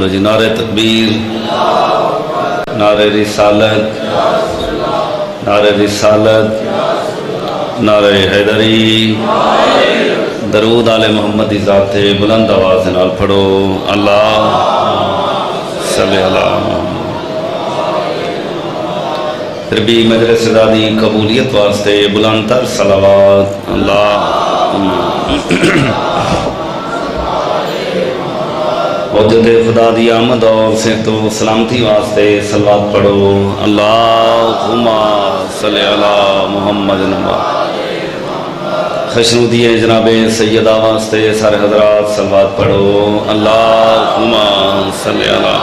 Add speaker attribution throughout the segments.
Speaker 1: نعرہ تکبیر، نعرہ رسالت، نعرہ رسالت، نعرہ حیدری، درود آل محمد ذات بلند آواز نال پڑھو اللہ صلی اللہ پھر بھی مجلس دی قبولیت واسطے بلند تر صلوات اللہ وجود خدا دی آمد اور صحت و سلامتی واسطے صلوات پڑھو اللہم صلی علی محمد خشنودی جناب سیدہ واسطے سارے حضرات صلوات پڑھو اللہم صلی علی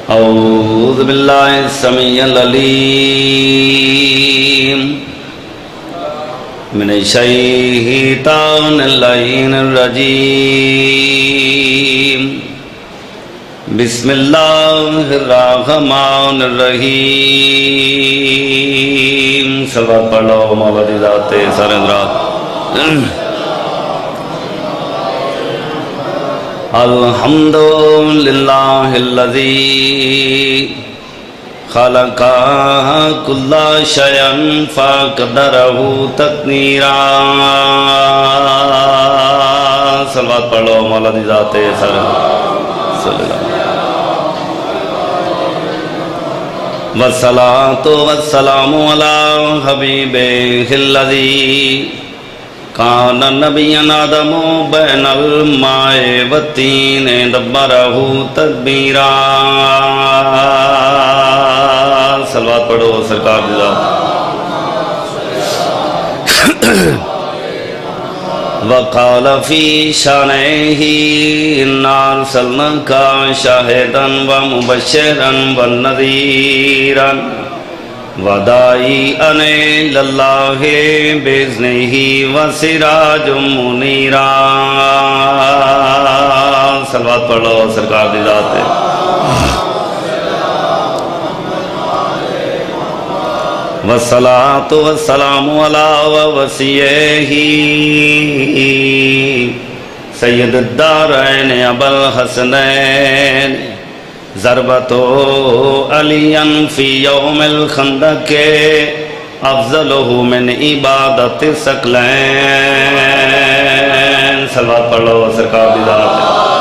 Speaker 1: اعوذ باللہ السمیع العلیم من الشیطان اللعین الرجیم بسم اللہ الرحمن الرحیم صلوات پڑھ لو مولا دی ذات سارے حضرات الحمدللہ الذی خلق کل شیء فقدرہ تقدیرا صلوات پڑھ لو مولا دی ذات سر صلی اللہ والصلاة والسلام علی حبیبہ الذی کان نبی آدم بین الماء والتین دبرہ تدبیرا صلوات پڑھو سرکار دی ذات وقال فی شانہ انا ارسلناک شاہدا ومبشرا ونذیرا وداعیا الی اللہ باذنہ وسراجا منیرا صلوات پڑھو سرکار دی ذات والصلاة والسلام علی وصیہ سید الدارین ابو الحسنین ضربت علی فی یوم الخندق افضل من عبادت ثقلین صلوات پڑھ لو سرکار دی ذات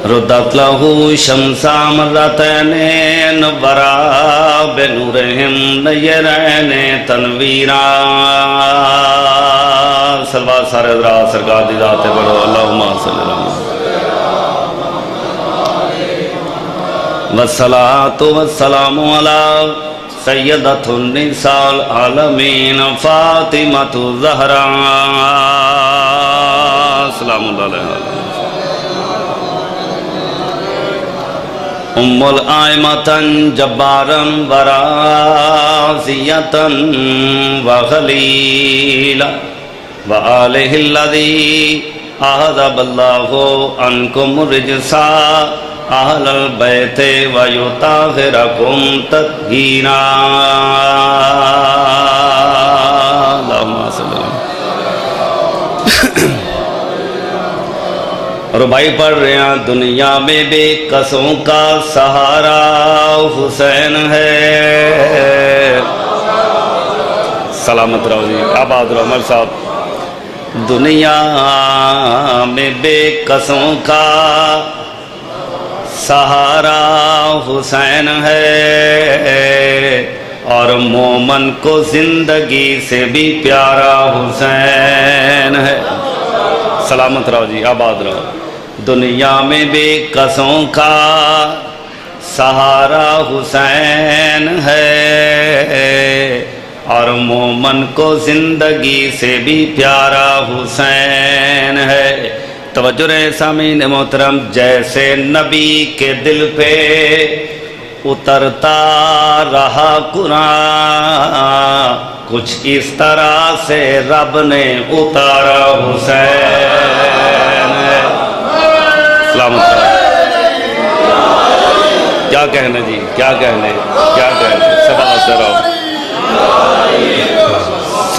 Speaker 1: ردت لہو شمسا مرتین نورا بنورہم نیرین تنویرا صلوات سارے حضرات سرکار دی ذات پڑھو اللہم صلی اللہ والصلاة والسلام علی سیدۃ النساء العالمین فاطمۃ الزہراء سلام اللہ علیہ ام الائمتن جبارن ورازیتن وغلیلا وآلہ الذی احضب اللہ عنکم رجسا اہل البیت ویطاہرکم تطہیرا اللہم صلی اللہ ربائی پڑھ رہے ہیں دنیا میں بے قصوں کا سہارا حسین ہے سلامت رہو جی آباد رہو عمر صاحب دنیا میں بے قصوں کا سہارا حسین ہے اور مومن کو زندگی سے بھی پیارا حسین ہے سلامت رہو جی آباد رہو دنیا میں بے قصوں کا سہارا حسین ہے اور مومن کو زندگی سے بھی پیارا حسین ہے توجہ رہے سامعین محترم جیسے نبی کے دل پہ اترتا رہا قرآن کچھ اس طرح سے رب نے اتارا حسین سلامت کیا کہنے جی کیا کہنے سبا سرو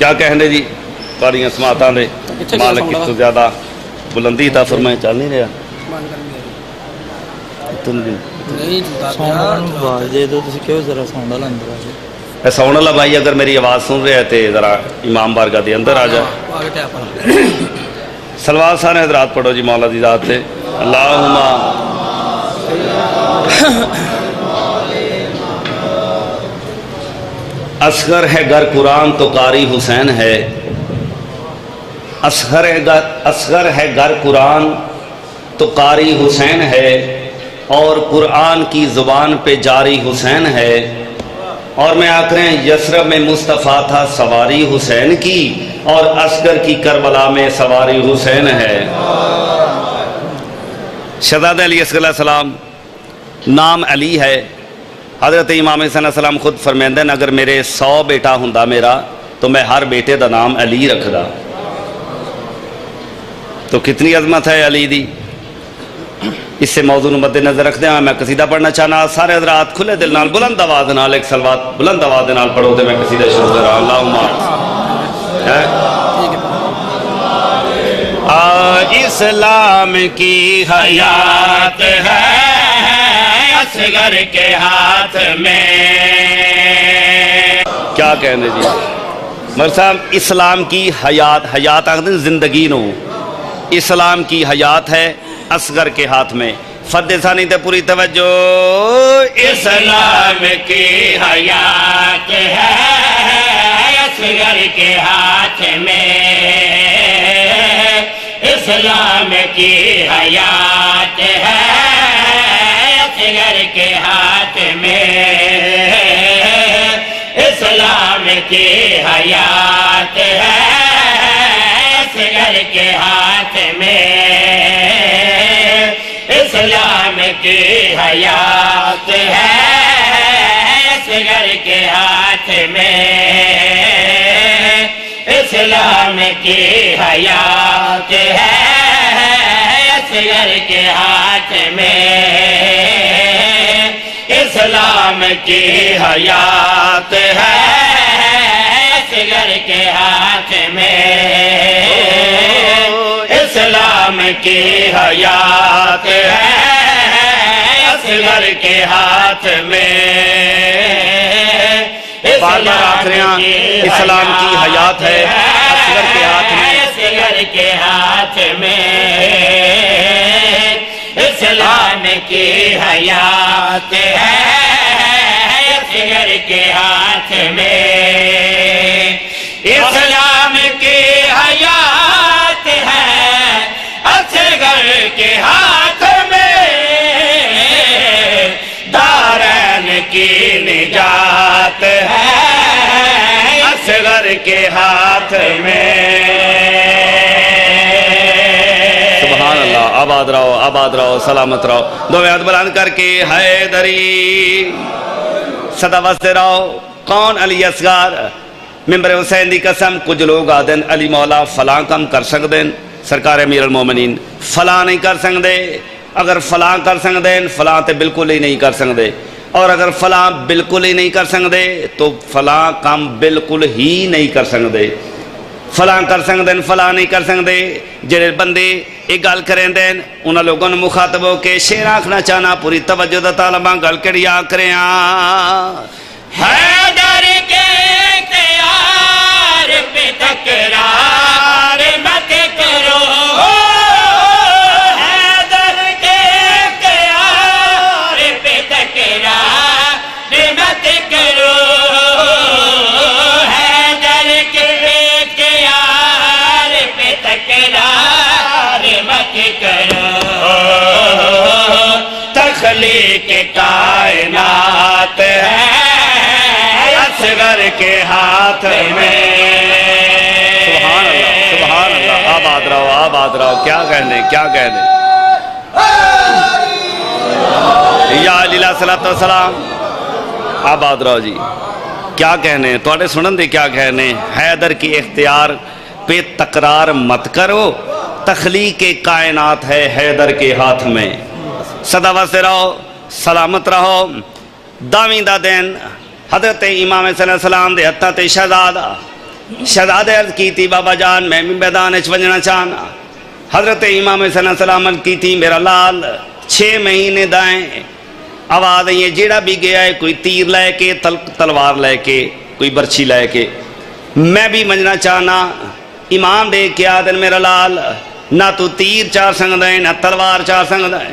Speaker 1: کیا کہنے جی تھوڑی سماعتاں دے مالک اس تو زیادہ بلندی عطا فرمائے چل نہیں رہا ساؤنڈ والا بھائی اگر میری آواز سن رہا ہے تو ذرا امام بارگاہ دے اندر آ جائے سلوات سارے حضرات پڑھو جی مولا دی ذات سے اللہم اصغر ہے گر قرآن تو قاری حسین ہے اصغر ہے گر قرآن تو قاری حسین ہے اور قرآن کی زبان پہ جاری حسین ہے اور میں آخر یسرب میں مصطفیٰ تھا سواری حسین کی اور اصغر کی کربلا میں سواری حسین ہے شہزادہ علی اصغر علیہ السلام نام علی ہے حضرت امام حسین علیہ السلام خود فرمیندے ہیں اگر میرے 100 بیٹا ہوندا میرا تو میں ہر بیٹے دا نام علی رکھدا تو کتنی عظمت ہے علی دی اس سے موضوع مد نظر رکھتے ہیں میں قصیدہ پڑھنا چاہنا سارے حضرات کھلے دل نال بلند آواز نال ایک سلوات بلند آواز نال پڑھو تے میں قصیدہ شروع کر رہا اللہم اسلام کی حیات ہے اصغر کے ہاتھ میں کیا کہنے جی مگر صاحب اسلام کی حیات آخر زندگی نو اسلام کی حیات ہے اصغر کے ہاتھ میں فد ثانی تے پوری توجہ اسلام کی حیات ہے اصغر کے ہاتھ میں اسلام کی حیات ہے اصغر کے ہاتھ میں اسلام کی حیات ہے اصغر کے ہاتھ میں اسلام کی حیات ہے اصغر کے ہاتھ میں اسلام کی حیات ہے اصغر کے ہاتھ میں اسلام کی حیات ہے اصغر کے ہاتھ میں اسلام کی حیات ہے اصغر کے ہاتھ میں اسلام کی حیات ہے اصغر کے ہاتھ میں اصغر کے ہاتھ میں اسلام کی حیات ہے اصغر کے ہاتھ میں اسلام کی حیات ہے اصغر کے ہاتھ میں دارین کی نجات ہے اصغر کے ہاتھ میں سبحان اللہ آباد رہو سلامت رہو دو ہاتھ بلند کر کے حیدری صدا واسطے رہو کون علی اصغر ممبر حسین دی قسم کچھ لوگ آدن علی مولا فلاں کم کر سکتے سرکار امیر المومنین فلاں نہیں کر سکتے اگر فلاں کر سکتے فلاں تے بالکل ہی نہیں کر سکتے اور اگر فلاں بالکل ہی نہیں کر سکتے تو فلاں کام بالکل ہی نہیں کر سکتے فلاں کر سکتے فلاں نہیں کر سکتے جڑے بندے ایک گل کریں دین انہاں لوگوں نے مخاطب ہو کے شعر آکھنا چاہنا پوری توجہ دا طالباں گل کری آکھرے حیدر کے اختیار پہ تکرار مت کرو حیدر کے اختیار پہ تکرار مت کرو حیدر کے اختیار پہ تکرار مت کرو تخلیق کائنات ہے اصغر کے ہاتھ میں سبحان اللہ آباد رہو کیا کہنے یا علی صلاۃ والسلام آباد رہو جی کیا کہنے تھوڑے سنن دے کیا کہنے حیدر کی اختیار پہ تکرار مت کرو تخلیق کائنات ہے حیدر کے ہاتھ میں صدا واسطے رہو سلامت رہو داویں دا دین حضرت امام صلی اللہ علیہ وسلم دے ہتھاں تے شہزادہ شہزادے عرض کی تھی بابا جان میں بھی میدان وچ ونجنا چاہنا. حضرت امام حسین علیہ السلام عرض کی تھی میرا لال 6 مہینے دائیں. آواز آئی ہے جیڑا بھی گیا ہے کوئی تیر لے کے تلوار لے کے کوئی برچھی لے کے میں بھی ونجنا چاہنا. امام دے کے آدن میرا لال نہ تو تیر چاہ سکتا ہے نہ تلوار چاہ سکتا ہے.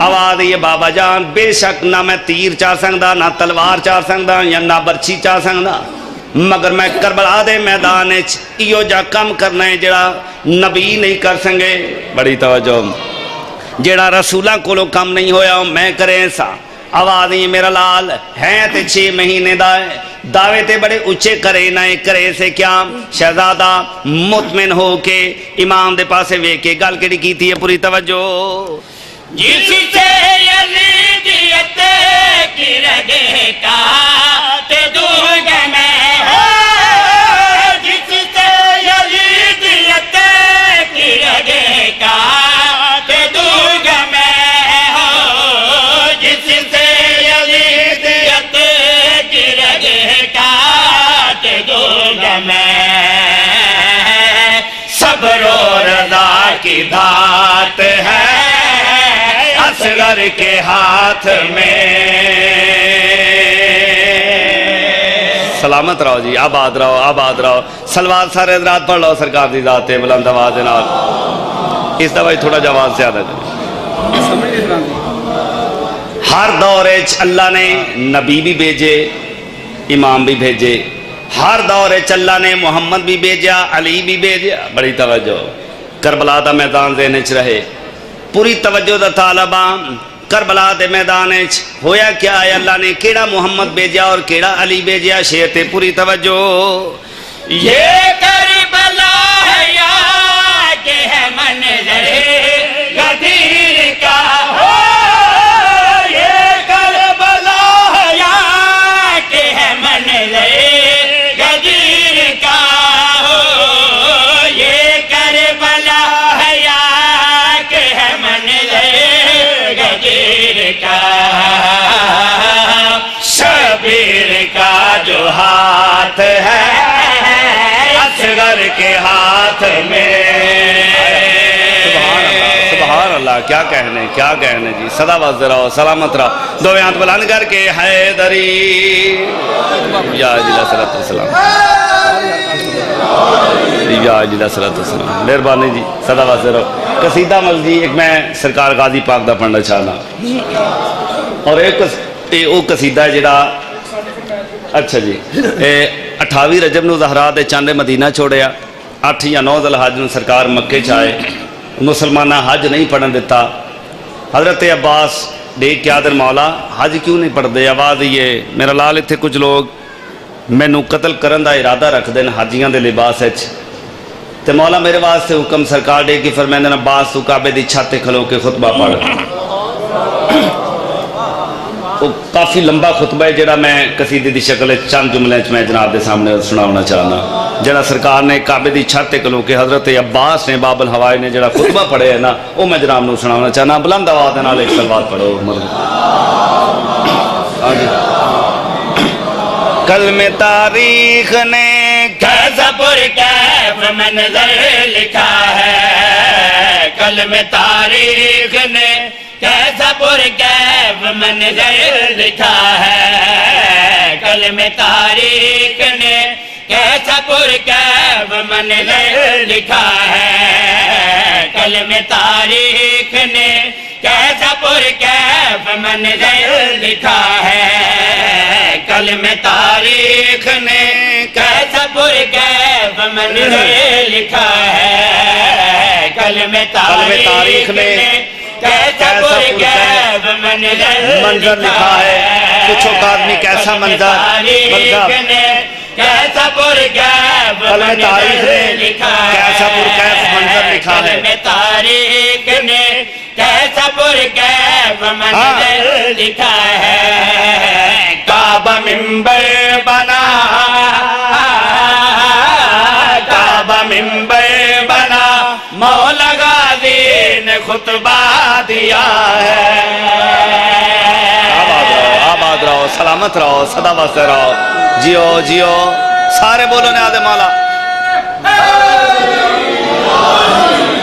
Speaker 1: آواز یہ بابا جان بے شک نہ میں تیر چاہ سکتا نہ تلوار چاہ سکتا یا نہ برچھی چاہ سکتا مگر میں کربلا دے میدان ایو جا کم کرنا ہے جڑا نبی نہیں کر سکے. بڑی توجہ جڑا رسولاں کولو کم نہیں ہویا میں کریں سا. آواز یہ میرا لال ہے تے 6 مہینے دعوے تے بڑے اچھے کرے نہ کرے سے کیا. شہزادہ مطمئن ہو کے امام دے پاسے وے کے گل کیڑی کیتی ہے پوری توجہ.
Speaker 2: جس سے یزیدیت کی رگے کاٹ دوں گا میں ہو جس سے یزیدیت کی رگے کاٹ دوں گا میں ہو جس سے یزیدیت کی رگے کاٹ دوں گا میں. صبر و رضا کی دھات ہے اصغر کے ہاتھ میں.
Speaker 1: سلامت رہو جی آباد رہو آباد رہو. سلوات سارے حضرات پڑھ لو سرکار دی ذات ہے بلند آواز نال. اس دفعہ تھوڑا جا آواز زیادہ کریں. ہر دور اللہ نے نبی بھی بھیجے امام بھی بھیجے. ہر دور اللہ نے محمد بھی بھیجا علی بھی بھیجا. بڑی توجہ کربلا دا میدان ذہن چ رہے. پوری توجہ دا طالبان کربلا دے میدان ہویا کیا ہے اللہ نے کیڑا محمد بھیجا اور کیڑا علی بھیجا. شیر تے پوری توجہ.
Speaker 2: یہ کربلا ہے یا کہ ہے منظر غدیر کا ہو یہ کربلا ہے یا کہ ہے منظر غدیر کا ہو یہ کربلا ہے یا کہ ہے منظر غدیر کا. شبیر کا جو ہاتھ ہے اصغر کے ہاتھ میں.
Speaker 1: سبحان اللہ کیا کہنے جی. صدا باز رہو سلامت رہو. دو ہاتھ بلند کر کے حیدری یا جی صلوات والسلام یا جی صلوات والسلام. مہربانی جی صدا باز رہو. قصیدہ مل جی ایک میں سرکار غازی پاک دا پڑھنا چاہنا اور ایک وہ قصیدہ ہے جڑا اچھا جی 28 رجب نو زہرا دے چاندے مدینہ چھوڑیا 8 یا 9 ذوالحج نو سرکار مکے چائے مسلمانہ حج نہیں پڑھن دیتا. حضرت عباس دیکھ کے آدر مولا حج کیوں نہیں پڑھ دے. آواز یہ میرا لال اتھے کچھ لوگ مینوں قتل کرن دا ارادہ رکھ دین حاجیاں دے لباس اچھ تے مولا میرے واسطے حکم سرکار دے کی فرمائندہ عباس تو کعبے دی چھت تے کھلو کے خطبہ پڑھ. وہ کافی لمبا خطبہ ہے جڑا میں قصیدے دی شکل چند جملے میں جناب دے سامنے سناونا چاہنا. جڑا سرکار نے کعبے دی چھت تے کھلو کے حضرت عباس نے باب الہوائی نے جڑا خطبہ پڑھے ہے نا وہ میں جناب نو سناونا چاہنا. بلند آواز نال ایک صلوات پڑھو. قلم تاریخ نے
Speaker 2: کیسا پرکیف منظر لکھا ہے. قلم تاریخ نے کیسا پرکیف منظر لکھا ہے. قلم تاریخ نے کیسا پرکیف منظر لکھا ہے. قلم تاریخ نے کیسا پرکیف منظر لکھا ہے. قلم تاریخ نے کیسا پرکیف منظر لکھا ہے. قلم تاریخ نے کیسا پرکیف منظر لکھا ہے.
Speaker 1: پوچھو کہ آدمی کیسا منظر
Speaker 2: کیسا پرکیف
Speaker 1: قلم تاریخ نے کیسا پرکیف منظر لکھا ہے.
Speaker 2: قلم تاریخ نے کیسا پرکیف منظر لکھا ہے. کعبہ منبر بنا کعبہ منبر بنا مولا غازی نے خطبہ دیا ہے.
Speaker 1: آباد رہو سلامت رہو صدا واسطے رہو. جیو جیو سارے بولو نیاز مولا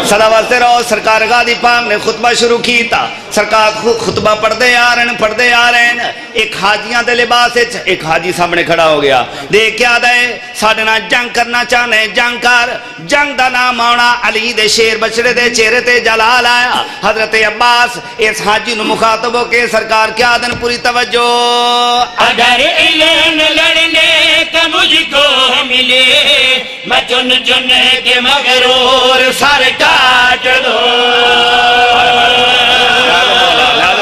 Speaker 1: صدا واسطے رہو سرکار غازی پاک نے خطبہ شروع کی تھا سرکار خطبہ پڑھتے آ رہے ہیں ایک حاجیاں دے لباس ایک حاجی سامنے کھڑا ہو گیا دیکھ کیا دے ساڑھے نہ جنگ کرنا چاہنے جنگ کر جنگ دا نام آنا علی دے شیر بچڑے دے چہرے تے جلال آیا حضرت عباس اس حاجی نو مخاطب ہو کے سرکار کیا دن پوری توجہ
Speaker 2: اگر علم لڑنے کا مجھ کو ملے میں چن چن کے مغرور سر کاٹ دو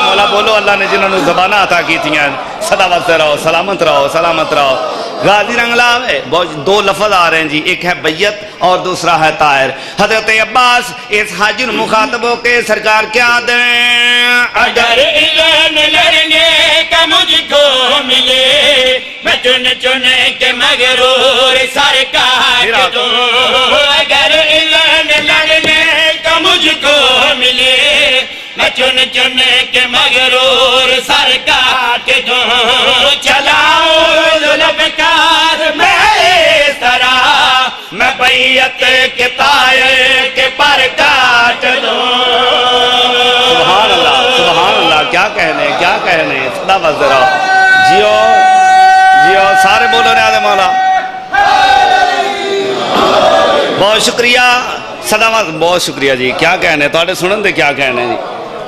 Speaker 1: مولا بولو اللہ نے جنہوں نے زبانہ عطا کی تھی صدا واسطے رہو سلامت رہو غازی رنگلا دو لفظ آ رہے ہیں جی ایک ہے بیعت اور دوسرا ہے طائر حضرت عباس اس حاجی مخاطب ہو کے سرکار کیا دیں
Speaker 2: اگر علم لڑنے کا مجھ کو ملے میں چن چن کے مغرور سر کاٹ دوں اگر علم لڑنے کا مجھ کو ملے میں چن چن کے مغرور سر کاٹ دوں چلاؤ ذوالفقار میں اس طرح میں بیعت کے طائر کے پر کاٹ دوں
Speaker 1: سبحان اللہ کیا کہنے صدا واسطے رہو جیو سارے بولو نیاز مولا بہت شکریہ صدا واسطے بہت شکریہ جی کیا کہنے تو سنن دے کیا کہنے جی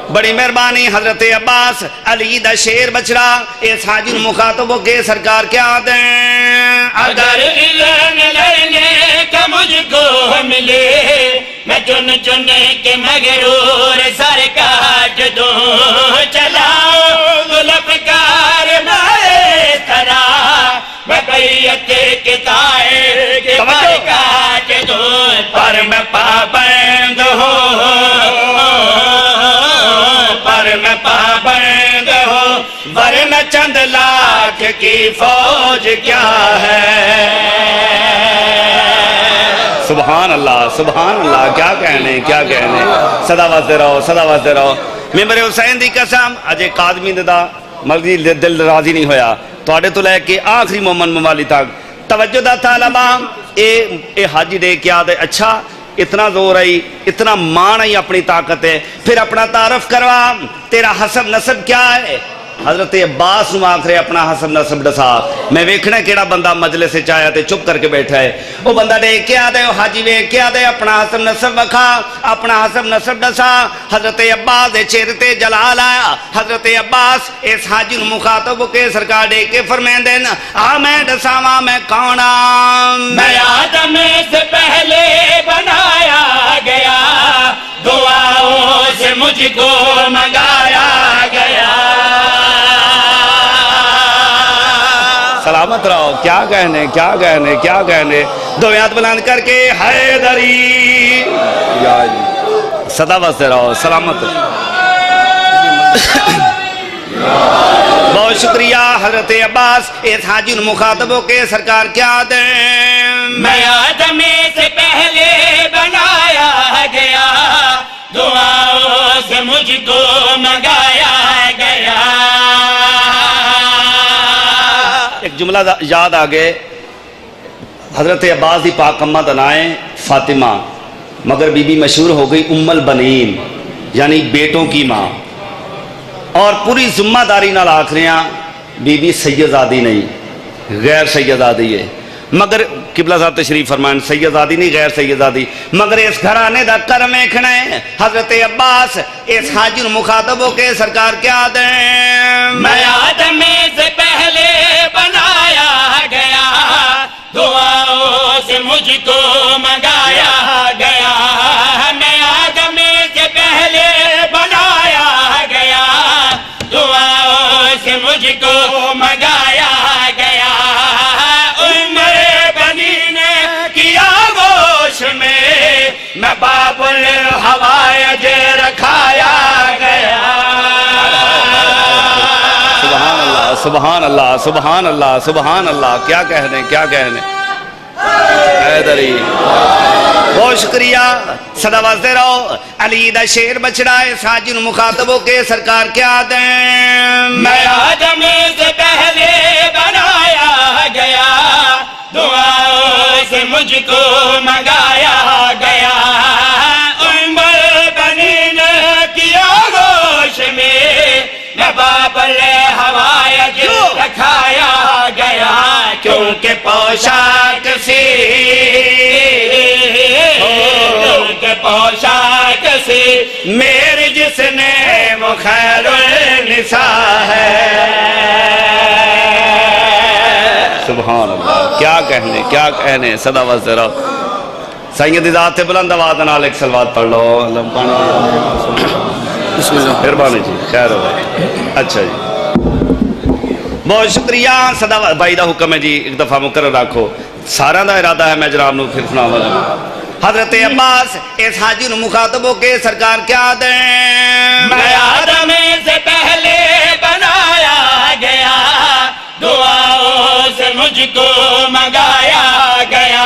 Speaker 1: بڑی مہربانی حضرت عباس علی دا شیر بچڑا اس حاجی مخاطب ہو کے سرکار کیا دیں
Speaker 2: اگر علم لڑنے کا مجھ کو ملے میں چن چن کے مغرور سر کاٹ دوں چلاؤ ذوالفقار میں اس طرح میں بیعت کے طائر کے پر کاٹ دوں پر میں پابند ہوں ورنہ چند لاکھ کی فوج کیا ہے
Speaker 1: سبحان اللہ کیا کہنے صدا واسطے رہو ممبر حسین دی قسم اجے قادمی دا مرضی دل راضی نہیں ہویا توڑے تو لے کے آخری مومن موالی تک توجہ دا طالبہ اے حاجی دے کیا دے اچھا اتنا زور ہے اتنا مان ہے اپنی طاقت ہے پھر اپنا تعارف کروا تیرا حسب نسب کیا ہے حضرت عباس نو آخرے اپنا حسب نسب دسا میں ویکھنا کیڑا بندہ مجلس سے چاہیا تے چپ کر کے بیٹھا ہے وہ بندہ دیکھ کے آدھے وہ حاجی ویکھ کے آدھے اپنا حسب نسب وکھا اپنا حسب نسب دسا حضرت عباس دے چہرے تے جلال آیا حضرت عباس اس حاجی نو مخاطب کے سرکار دے کے فرمائیں دین میں دساواں میں کون
Speaker 2: میں آدم سے پہلے بنایا گیا دعاؤں سے مجھ کو منگایا گیا
Speaker 1: سلامت رہو کیا کہنے دو ہاتھ بلند کر کے حیدری صدا واسطے رہو سلامت بہت شکریہ حضرت عباس اس حاجی مخاطب ہو کے سرکار کیا دیں
Speaker 2: میں آدم سے پہلے بنایا گیا دعاؤں سے مجھ کو منگایا گیا
Speaker 1: ایک جملہ یاد آگے حضرت عباس دی پاک اماں دا نام فاطمہ مگر بی بی مشہور ہو گئی ام البنین یعنی بیٹوں کی ماں اور پوری ذمہ داری نال آخریاں بی بی سیدزادی نہیں غیر سیدزادی ہے مگر قبلہ صاحب تشریف فرمائیں سیدزادی نہیں غیر سیدزادی مگر اس گھرانے دا کرم ایکھنا ہے حضرت عباس اس حاجی مخاطب ہو کے سرکار کیا دیں
Speaker 2: میں آدم سے پہلے بنایا گیا دعاؤں سے مجھ کو منگایا گیا میں آدم سے پہلے بنایا گیا دعاؤں سے مجھ کو منگایا گیا میں باب الحوائج رکھایا گیا
Speaker 1: سبحان اللہ کیا کہنے حیدری بہت شکریہ صدا واسطے رہو علی دا شیر بچڑا ہے حاجی مخاطب ہو کے سرکار کیا دیں
Speaker 2: میں آدم سے پہلے بنایا گیا دعا مجھ کو منگایا گیا بنی نے کیا گوش میں بابل ہوائج رکھایا گیا کیونکہ پوشاک سی کیونکہ پوشاک سی میرے جس نے وہ خیر النساء ہے
Speaker 1: سبحان اللہ کیا کہنے صدا وزرہ سیدی ذات بلند آواز نال ایک صلوات پڑھ لو مہربانی جی خیر ہو اچھا جی بہت شکریہ صدا بھائی دا حکم ہے جی ایک دفعہ مقرر رکھو سارا دا ارادہ ہے میں جناب نو پھر سنا والا حضرت عباس اس حاجی نو مخاطب ہو کے سرکار کیا دیں
Speaker 2: میں آدم سے پہلے بنایا گیا دعاؤں سے مجھ کو منگایا گیا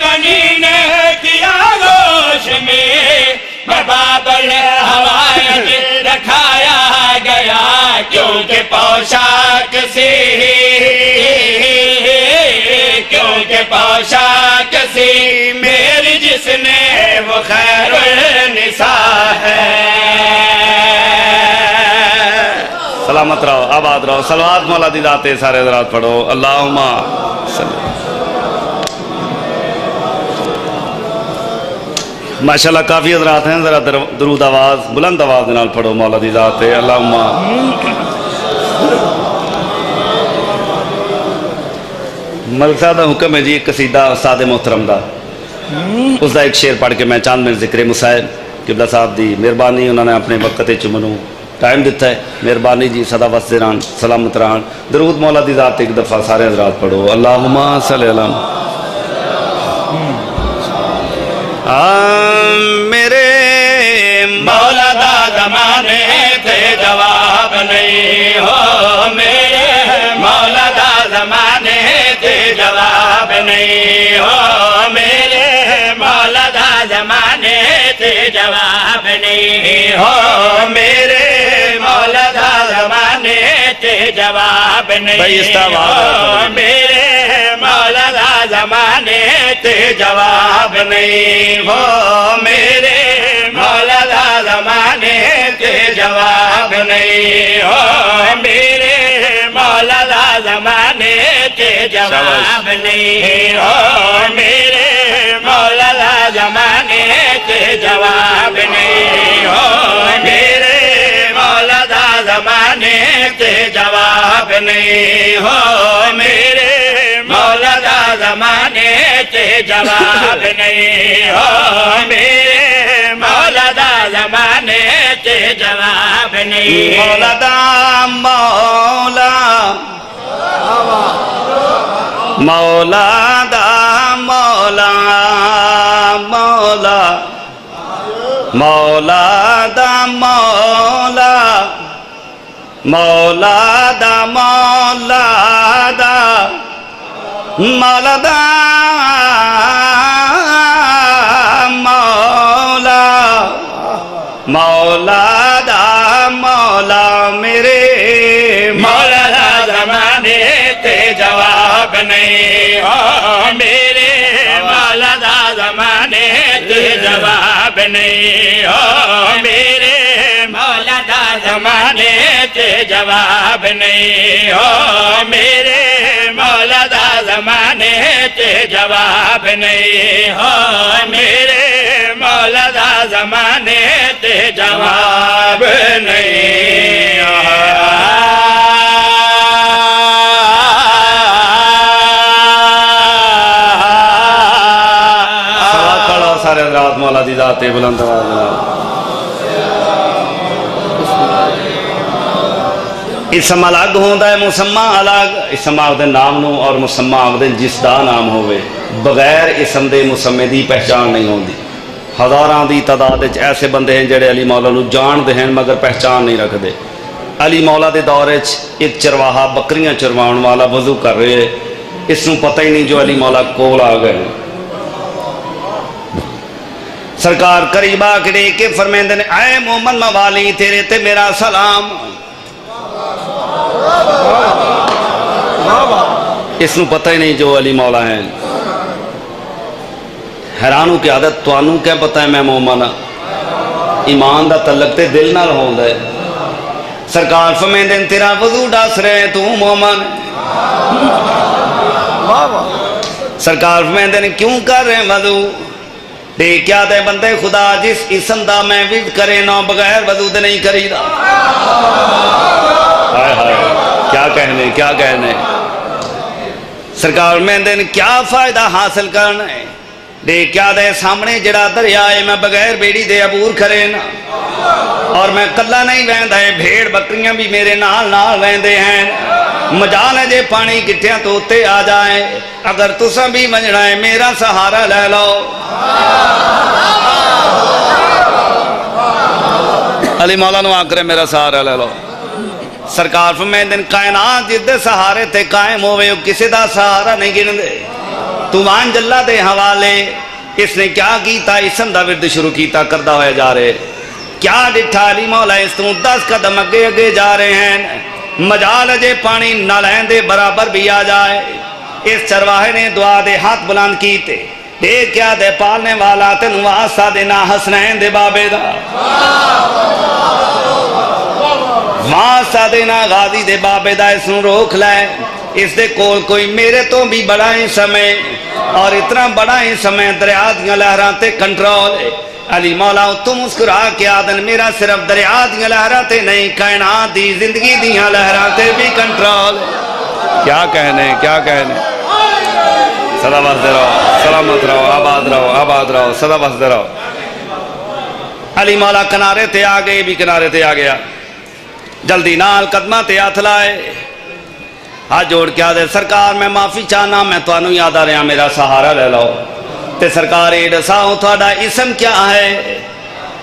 Speaker 2: بنی نے کیا گوش میں بابل ہوائج رکھایا گیا کیونکہ پوشاک سی کیونکہ پوشاک سی میری جس نے وہ خیر النساء ہے
Speaker 1: سلامت رہو آباد رہو صلوات مولا دی ذات سارے حضرات پڑھو اللہم صلی ماشاءاللہ کافی حضرات ہیں ذرا درود آواز بلند آواز نال پڑھو مولا دی ذات اللہم ملک صاحب دا حکم ہے جی ایک قصیدہ استاد محترم دا اس دا ایک شعر پڑھ کے میں چاند میں ذکر مسائل قبلہ صاحب دی مہربانی انہوں نے اپنے وقت چمنو ٹائم دیتا ہے مہربانی جی صدا وسران سلامت رہان درود مولا دی ذات ایک دفعہ سارے حضرات پڑھو اللہم صلی اللہ میرے
Speaker 2: مولا دا زمانے تھے جواب نہیں ہو میرے مولا دا زمانے تھے جواب نہیں ہو میرے مولا دا زمانے تھے جواب نہیں ہو میرے مولا دا زمانے تھے جواب نہیں ہو میرے مولا دا زمانے تھے جواب نہیں ہو میرے مولا دا زمانے تھے جواب نہیں ہو میرے مولا دا زمانے تھے جواب نہیں ہو میرے مولا دا زمانے تھے جواب نہیں ہو میرے مولا دا زمانے تھے جواب نہیں ہو میرے مولا دا زمانے تھے جواب نہیں ہو میرے مولا دا زمانے تھے جواب نہیں
Speaker 1: مولا دا مولا مولا دا مولا مولا مولا دا مولا مولا دا مولا دا مولا دا مولا مولا دا مولا میرے
Speaker 2: مولا دا زمانے تے جواب نہیں ہو میرے مولا دا زمانے تے جواب نہیں ہو میرے مولا دا زمانے تے جواب نہیں ہو میرے مولا دا زمانے تے جواب نہیں ہو میرے مولا دا زمانے تے جواب نہیں ہو
Speaker 1: سارے حضرات مولا دی ذات بلند آواز اسم الگ ہوندہ ہے مسمہ الگ اسم آگ دے نام نو اور مسمہ آگ دے جس دا نام ہوئے بغیر اسم دے مسمے دی پہچان نہیں ہوندی ہزاران دی تعداد ایسے بندے ہیں جڑے علی مولا نو جان دے ہیں مگر پہچان نہیں رکھ دے علی مولا دے دورے ایک چرواہا بکریاں چرواؤن والا وضو کر رہے اس نو پتہ ہی نہیں جو علی مولا کول آ گئے سرکار قریبا کڑے کے فرمیندے نے اے مومن موالی تیرے تے میرا سلام اس نو پتہ ہی نہیں جو علی مولا ہیں. حیران ہو کہ عادت توانوں کیا پتہ ہے میں مومن ہاں. ایمان دا تعلق تے دل نال ہوندا ہے. سرکار فرمیندے نے تیرا وضو ڈس رہے تو مومن. سرکار فرمیندے نے کیوں کر رہے وضو؟ دے کیا دے بندے خدا جس اسم دا میں ود کرے نہ بغیر وضو دے نہیں کری دا. ہائے ہائے کیا کہنے کیا کہنے. سرکار فرمیندے نے کیا فائدہ حاصل کرنا ہے؟ دے کیا دے سامنے جڑا دریا ہے میں بغیر بیڑی دے عبور کرے نا. اور میں کلا نہیں ویندہ ہے بھیڑ بکریاں بھی میرے نال نال ویندے ہیں. مجال ہے جے پانی گٹھیاں تو اتے آ جائیں. اگر تساں بھی منجنا ہے میرا سہارا لے لو. علی مولا نو آکرے میرا سہارا لے لو. سرکار فرمیندے کائنات جس دے سہارے تے قائم ہوئے کسی دا سہارا نہیں گن دے. توان جلہ دے حوالے اس نے کیا کیتا اسم دا ورد شروع کیتا کردہ ہوئے جا رہے. کیا ڈٹھا علی مولا اس تو 10 قدم اگے اگے جا رہے ہیں. مجال جے پانی نہ لین دے برابر بھی آ جائے. اس چرواہے نے دعا دے ہاتھ بلند کیتے. دے کیا دے پالنے والا تینوں واسطہ دینا حسنین دے بابے دا. واسطہ دینا غازی دے بابے دا اس نو روک لائے. اس دے کول کوئی میرے تو بھی بڑا ہی سمے اور اتنا بڑا ہی سمے دریا دیاں لہراں تے کنٹرول ہے. علی مولا تم مسکرا کے آدن میرا صرف دریا دیاں لہراں تے نہیں کائنات دی زندگی دیاں لہراں تے بھی کنٹرول ہے. کیا کہنے کیا کہنے. صدا بستے رہو سلامت رہو آباد رہو آباد رہو صدا بستے رہو. علی مولا کنارے تے آ گئے بھی کنارے تے آ گیا. جلدی نال قدمہ تے ہاتھ لائے. ہاتھ جوڑ کے آدھے سرکار میں معافی چاہنا میں تو انہوں یاد آ رہا میرا سہارا لے لو. تے سرکار دساؤ تھوڑا اسم کیا ہے؟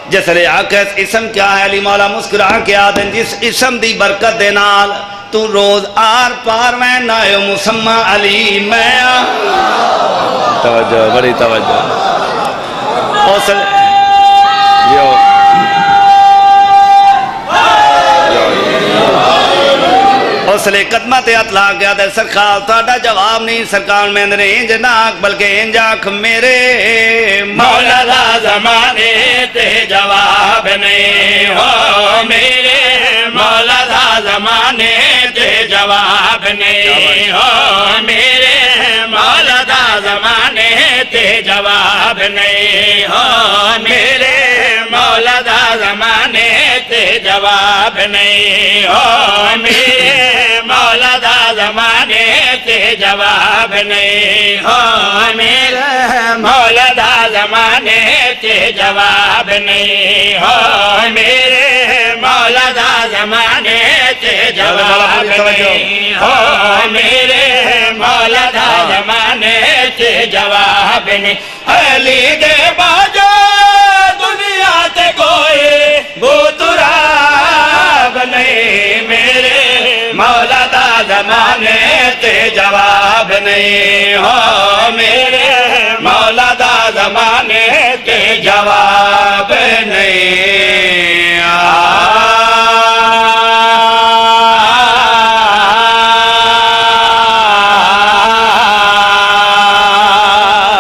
Speaker 1: جس لئے آکھیں اسم کیا ہے؟ علی مولا مسکرا کے آدھیں جس اسم دی برکت دے نال تو روز آر پار میں نائے مسمہ علی میں. توجہ بڑی توجہ. اس لئے قدمہ تے اطلاع گیا دے سرکار تھوڑا جواب نہیں. سرکار میں اندر انج ناک بلکہ انج آنکھ میرے
Speaker 2: مولا دا زمانے تے جواب نہیں ہو. میرے مولا دا زمانے تے جواب نہیں ہو. میرے مولا دا زمانے تے جواب نہیں ہو. میرے مولا دا زمانے تے جواب نہیں ہو. میرے مولا دا زمانے تے جواب نہیں ہو. میرے مولا دا زمانے تے جواب نہیں ہو. میرے مولا دا زمانے تے جواب نہیں ہو. میرے مولا دا زمانے تے جواب نہیں. علی دے باجو دنیا تے کوئی بوتراب نہیں. میرے مولا دا زمانے تے جواب نہیں ہو. میرے مولا دا زمانے تے جواب نہیں.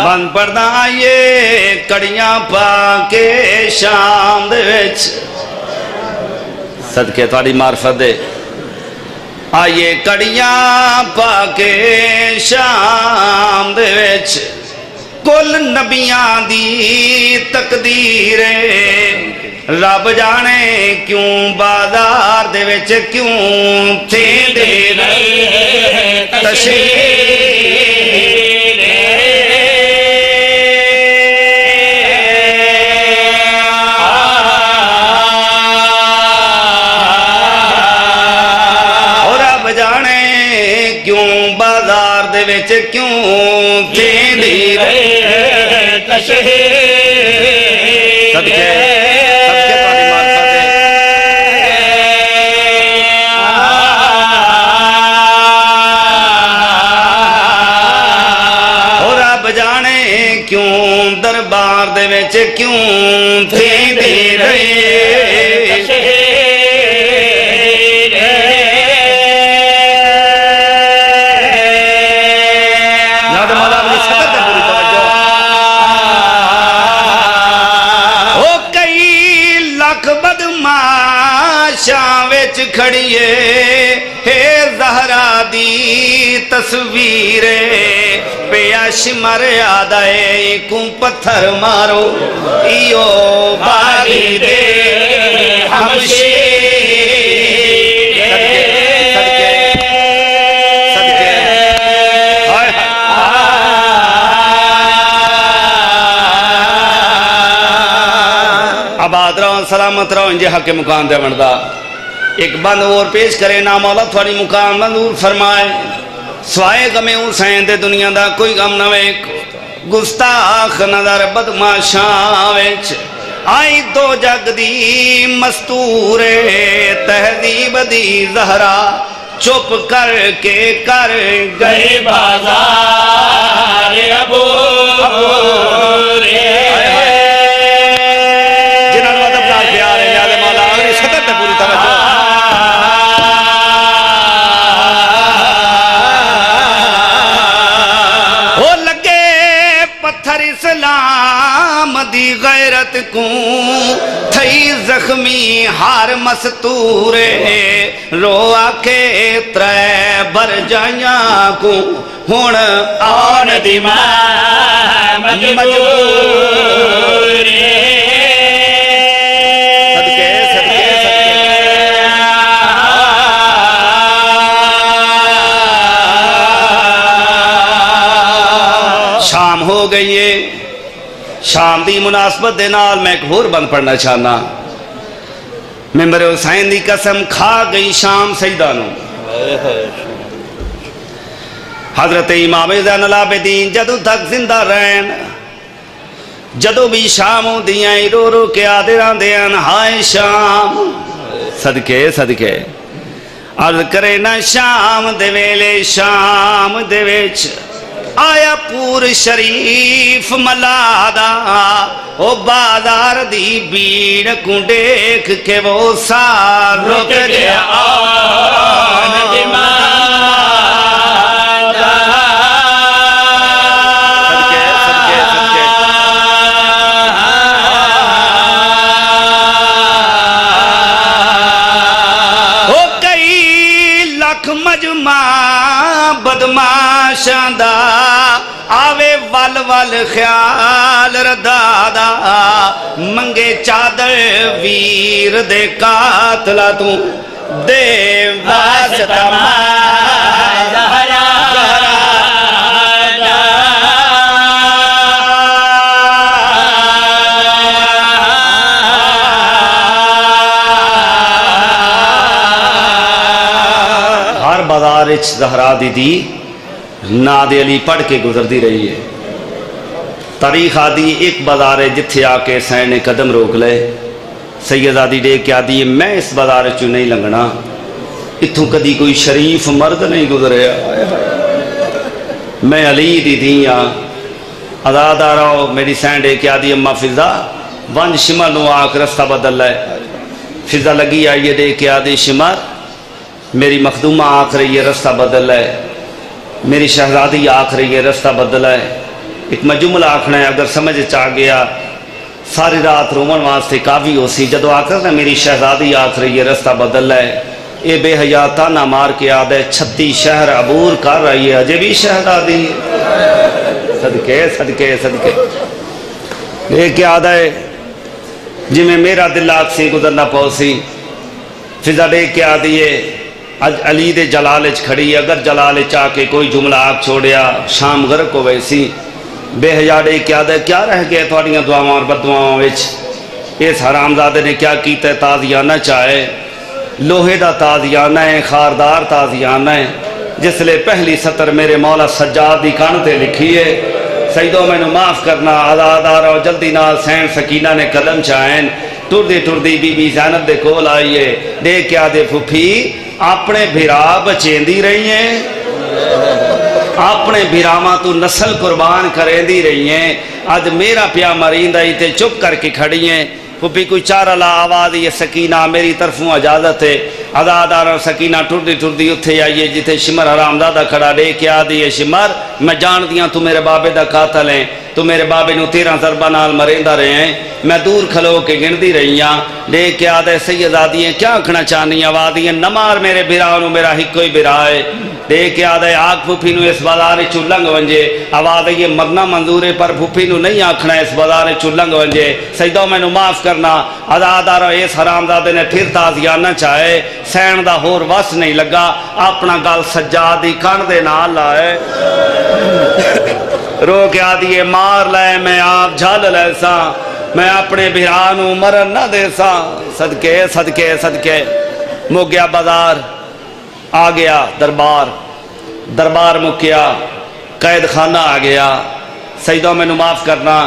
Speaker 1: بند پردہ آئیے کڑیاں پا کے شام دے وچ صدقے تھوڑی معرفت دے. آئیے کڑیاں پا کے شام دے وچ کل نبیاں دی تقدیر رب جانے کیوں بازار دے وچ کیوں تھے دے رہے تشہیر. کیوں بازار دے وچ کیوں تھیندی رہے تشہیر. صدقے تھوڑی معرفت ہے. او رب جانے کیوں دربار دے وچ کیوں تھیندی رہے تشہیر. کھڑیے ہے زہرا دی تصویر پیا شمر آدائے کو پتھر مارو ایو باغی دے ہمشیر آباد رہو سلامت رہو انجے حق مقام دے مردہ ایک بند اور پیش کرے نا مولا تھوڑی مقام منظور فرمائے سوائے غمیں حسین دے دنیا دا کوئی غم نہ ویک گستاخ نظر بدماشاں وچ آئی دو جگ دی مستور تہذیب دی زہرا چپ کر کے کر گئے بازار ابو اسلام دی غیرت کو تھئی زخمی ہار مستورے رو آکے ترے بر جائیاں کو ہون آن دی مجبورے شام ہو گئی ہے شام دی مناسبت دے نال میں ایک اور بند پڑھنا چاہنا ممبر حسین دی قسم کھا گئی شام سیدانو حضرت امام زین العابدین جدو تک زندہ رہن جدو بھی شام ہو دیاں رو رو کے آدھے ران دیاں ہائے شام صدقے صدقے عرض کرے نا شام دے ویلے شام دے ویچ آیا پور شریف ملادا او بازار دی بیڑ کو دیکھ کے وہ سار رک گیا آن دیمادا صدقے صدقے صدقے او کئی لکھ مجمع بدماشاں دا آوے ول ول خیال ردادا منگے چادر ویر دے قاتلہ تو دے واسطہ ہر بازار اچھ زہرا دی دی ناد علی پڑھ کے گزر دی رہی ہے تاریخ آدھی ایک بازار ہے جتھے آکے حسین نے قدم روک لے سید آدھی دے کے آدھی میں اس بازار چو نہیں لنگنا اتھوں کدی کوئی شریف مرد نہیں گزرے میں علی دی دیاں آزاد آ رہا ہوں میری حسین دے کے آدھی اممہ فضا ونج شمر نو آکھ رستہ بدل لے فضا لگی آئیے دے کے آدھی شمر میری مخدومہ آکھ رہی ہے رستہ بدل لے میری شہزادی آکھ رہی ہے رستہ بدل ہے ایک مجملہ آکھنا ہے اگر سمجھ چاہ گیا ساری رات رومن واسطے کافی ہو سی جدو آکر نا میری شہزادی آکھ رہی ہے رستہ بدل ہے اے بے حیاتہ نہ مار کے آدھے 36 شہر عبور کر رہی ہے اجے بھی شہزادی صدقے صدقے صدقے اے کیا آدھے جی میں میرا دل آکھ سی گزرنا پوسی فضا دے کے آدھی ہے اج علی دے جلالچ کھڑی اگر جلالچ آکے کوئی جملہ آگ چھوڑیا شام غرق کو ویسی بے حیاڑے کیا دے کیا رہ گئے تھوڑیاں دعاواں اور بددعاواں وچ اس حرامزادے نے کیا کیتا ہے تازیانہ چاہے لوہے دا تازیانہ ہے خاردار تازیانہ ہے جس لئے پہلی سطر میرے مولا سجاد دی کانتے لکھی ہے سیدوں میں نے معاف کرنا آزاد آ رہا ہو جلدی نال سین سکینہ نے قدم چاہیں ٹردی ٹردی بی بی زینب دے کول آئیے دے کیا دے پھوپھی اپنے بھیرا بچین دی رہی ہیں اپنے بھیراما تو نسل قربان کریں دی رہی ہیں آج میرا پیا مرین دائی تے چپ کر کے کھڑی ہیں پھوپھی کوئی چار اللہ آواز یہ سکینہ میری طرفوں اجازت ہے آزاد آ رہا سکینہ ٹردی ٹردی اتھے آئیے جتے شمر حرام دادا کھڑا دے کے آدھی ہے شمر میں جان دیاں تو میرے بابے دا قاتل ہیں تو میرے بابے نو 13 ضربہ نال مریندا رہے ہیں میں دور کھلو کے گندی رہی ہاں دیکھ کے آدھے سیدادیاں کیا آکھنا چاہنی آوادیاں نمار میرے بھراؤں میرا ہی کوئی بھرا ہے دیکھ کے آدھے آگ پھوپھی نو اس بازار چلنگ ونجے آوادے یہ مرنا منظور ہے پر پھوپھی نو نہیں آکھنا اس بازار چلنگ ونجے سجدہ میں نو معاف کرنا ادادارو اس حرام زادے نے پھر تازیانہ چاہے سین دا ہور وس نہیں لگا اپنا گل سجادی کھان دے نال لائے رو کے آدھیے مار لائے میں آپ جھال لے سا میں اپنے بھرانوں مرن نہ دے سا صدقے صدقے صدقے مک گیا بازار آ گیا دربار مکیا قید خانہ آ گیا سجدوں میں معاف کرنا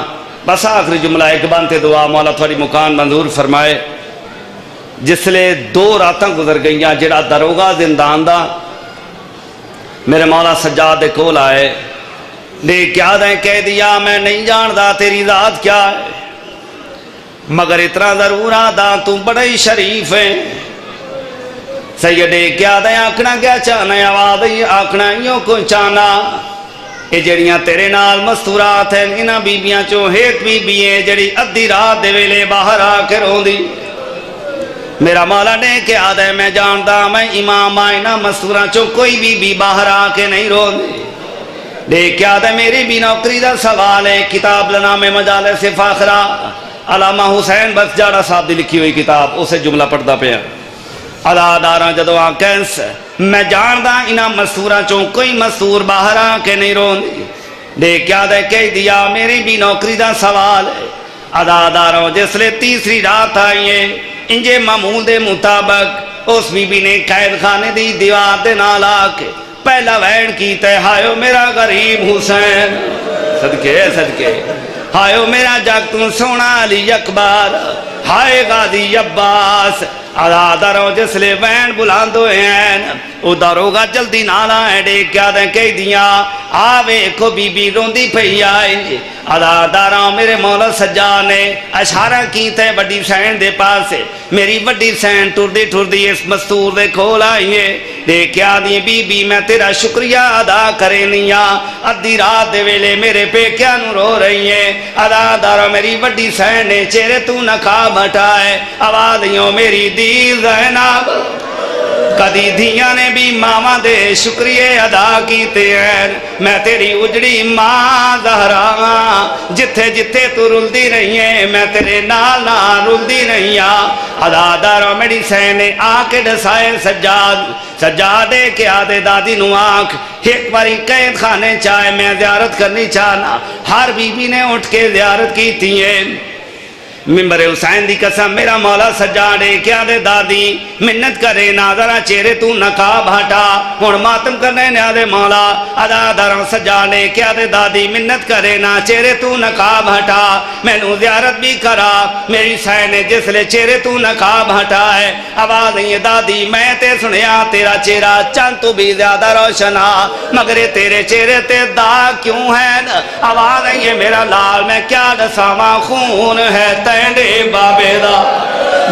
Speaker 1: بس آخری جملہ ایک بانتے دعا مولا تھوڑی مکان منظور فرمائے جس لئے 2 راتاں گزر گئیاں جڑا دروگا زندان دا میرے مولا سجاد دے کول آئے دیکھ کیا دیں کہہ دیا میں نہیں جاندہ تیری ذات کیا ہے مگر اتنا ضرور آدھا تم بڑے ہی شریف ہیں سیدے کیا دیں آکھنا کیا چاہنا آوازی آکھنا یوں کو چاہنا یہ جڑیاں تیرے نال مستورات ہیں انہاں بیبیاں چو ایک بی بی ہیں جڑی ادھی رات دے ویلے باہر آ کے رون دی میرا مولا نے کیا دیں میں جانتا میں امام آئینہ مستوران چو کوئی بی باہر آ کے نہیں رون دی دیکھ کیا دیں میری بھی نوکری دا سوال ہے کتاب لنا میں مجالس فاخرہ علامہ حسین بس جاڑا صاحب دی لکھی ہوئی کتاب اسے جملہ پڑھتا پہ اداداراں جدو آنکھیں میں جاندہ انہاں مستوراں چوں کوئی مستور باہر آ کے نہیں رون دی دیکھ کیا دے کہہ دیا میری بھی نوکری دا سوال ہے اداداراں جس لئے تیسری رات آئیے انجے معمول دے مطابق اس بی بی نے قید خانے دی دیوار دے نال آ کے پہلا وین کی تے ہائیو میرا غریب حسین صدقے صدقے ہائیو میرا جگتوں سونا علی اکبر ہائے غازی عباس اداداروں جس لئے وین بلاندو ہیں او داروگا جلدی نالا ہے دیکھ کیا دیں کہہ دیا آوے کو بی بی روندی پہی آئی اداداراں میرے مولا سجا نے اشارہ کی تے بڑی سین دے پاسے میری بڑی سین ٹردی اس مستور دے کھول آئیے دیکھ کیا دی بی بی میں تیرا شکریہ ادا کرے نیا ادھی رات دے ویلے میرے پہ کیا نو رو رہی ہے اداداراں میری بڑی سین نے چہرے تو نقاب ہٹائے آوازیوں میری دیر زینب کدی دھیاں نے بھی ماما دے شکریہ ادا کیتے ہیں میں تیری اجڑی ماں زہرا جتھے جتھے تو رلدی رہی ہے میں تیرے نال نال رلدی رہی ہاں اداداروں میری سینے آ کے ڈسائے سجادے کے آدھے دادی نو آنکھ ایک باری قید خانے چاہے میں زیارت کرنی چاہنا ہر بی بی نے اٹھ کے زیارت کی تھی ممبر حسین دی قسم میرا مولا سجاڑے کیا دے دادی منت کرے ناظرہ چہرے تو نقاب ہٹا ہون ماتم کرنے نیا دے مولا اداداروں سجاڑے کیا دے دادی منت کرے نا چہرے تو نقاب ہٹا میں نو زیارت بھی کرا میری سینے جس لے چہرے تو نقاب ہٹا ہے آواز نہیں دادی میں تے سنیا تیرا چہرہ چند تو بھی زیادہ روشنا مگر تیرے چہرے تے داغ کیوں ہے آواز نہیں میرا لال میں کیا دساواں خون ہے تینڈے بابے دا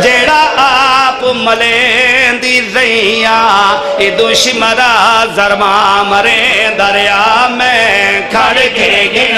Speaker 1: جیڑا آپ ملین دی زیاں ای دشمرا زرما مرے دریا میں کھڑ کے گن